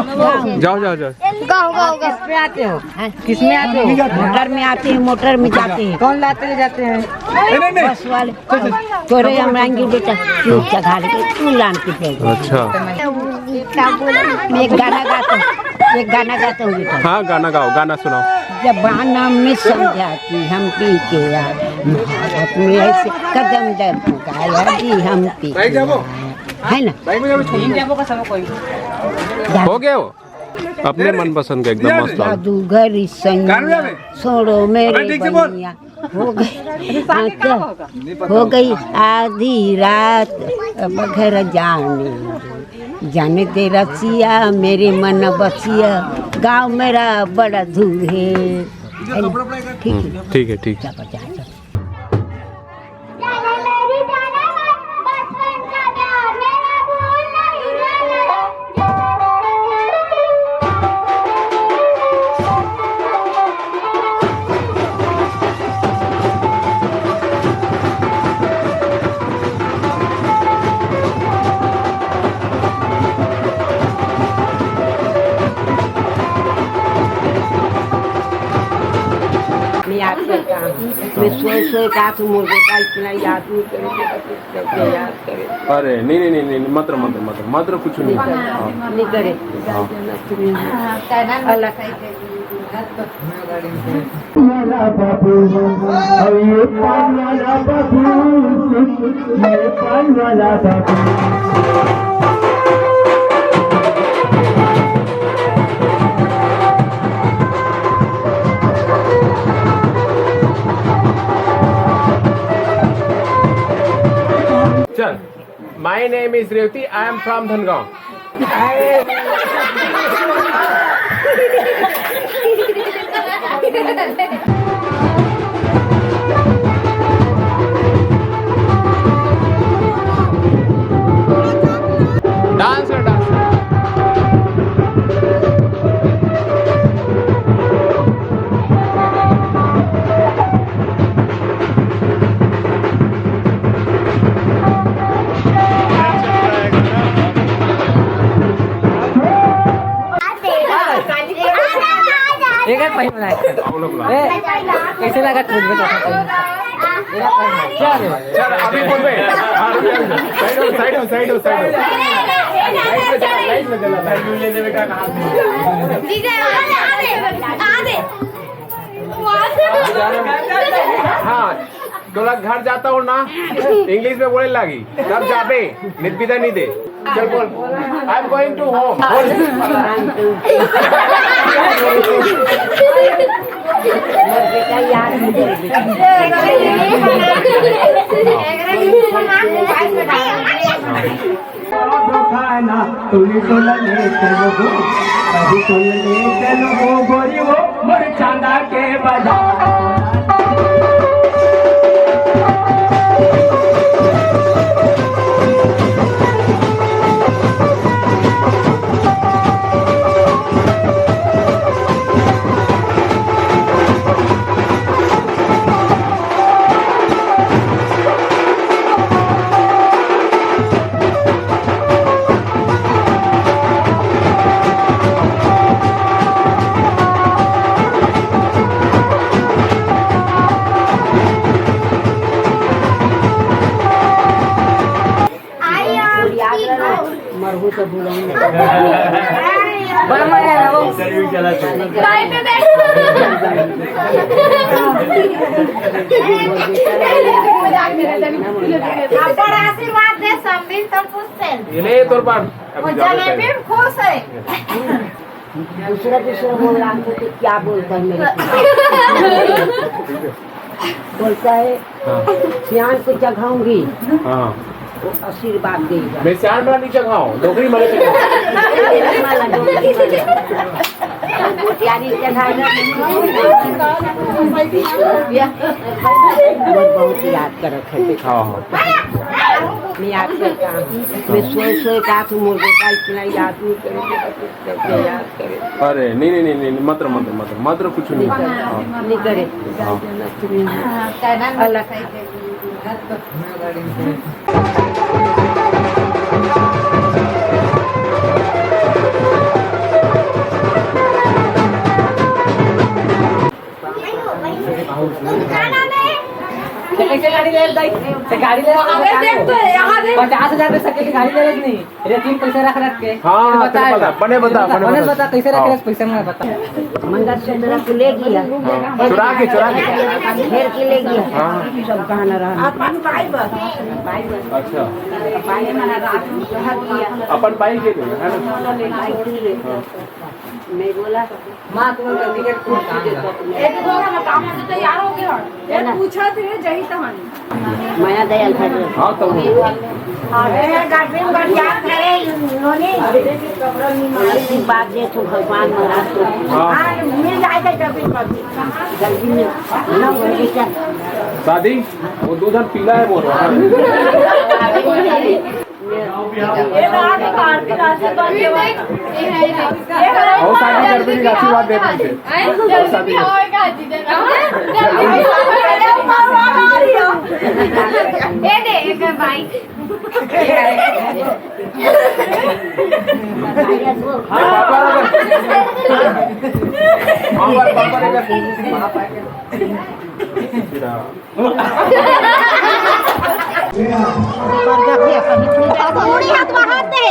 जाओ जाओ जाओ। किसमें आते हो? किसमें आते हो? मोटर में आते हैं, मोटर में जाते हैं। कौन लाते जाते हैं? बस वाले। तोरे हम आएंगे बेटा, तू चढ़ा के तू लान के पे। अच्छा मैं एक गाना गाता हूँ बेटा। हाँ गाना गाओ, गाना सुनाओ। जबाना में समझा कि हम पी के आए, मोहब्बत में ऐसे कदम दर गाया जी हम पी के आए। है ना? हो गया वो अपने मन पसंद का एकदम मस्त। जादूगर संगिया छोड़ो मेरे बनिया, हो गई आधी रात, अब घर जाने दे रसिया, मेरे मन बसिया, गाँव मेरा बड़ा दूर है। ठीक है ठीक। मैं सोच का तू मुझे का इतना याद नहीं करे, याद करे। अरे नहीं मत कुछ नहीं करे। चल, my name is Revati. I am from Dhangaon. Dance कर डांस। कैसे लगा खुद में? चल अभी बोल बे। साइड हो। लाइट में चला लेने में क्या कहा? हाँ तोला घर जाता हूँ ना, इंग्लिश में बोलने लगी तब जाबे निपिदा नहीं दे। चल बोल, I am going to home. चांदा के बाजार मरहू तो बड़ा मजा है वो इंटरव्यू चला था बाय पे बैठो आप बड़ा आशीर्वाद दे सब दिन तो पूछते ये ले तोर पर जलेबी खुश है दूसरा बोल रहा तो क्या बोलता है मेरे बोलता है सियान को जगाऊंगी। हाँ आशीर्वाद देगा। मैं सियान वाला नहीं जगाऊं, डोगरी माला बहुत याद कर रखे। मैं याद करता हूँ, मैं सोच का तू मुझे का इतना याद नहीं करे, याद करे। अरे नहीं मत कुछ नहीं करे। कैसे गाड़ी ले दाई से गाड़ी ले देख तो यहाँ देख 50,000 रुपए सके की गाड़ी ले नहीं अरे 3 पैसे रख के हाँ बता बने बता बने बता कैसे रख पैसे में बता मंगलसूत्र को ले गया चुरा के घेर के ले गया सब गहना रहा अच्छा अपन पाई के है ना मैं बोला मां तुम टिकट को एक दो हम काम से तैयार हो गए ये पूछा थे जही तहन माया दयाल है हाँ तो अरे गाड़ी में बढ़िया करे इन्होंने इसी बात देखो भगवान महाराज को हां मिल जाएगा कभी कभी जल्दी में ना बोली क्या शादी वो दूध पीला है बोल रहा है ये रात कार की राशि बात ये और शादी कर भी आशीर्वाद दे दीजिए शादी ये दे एक भाई मुड़ी हाथ दे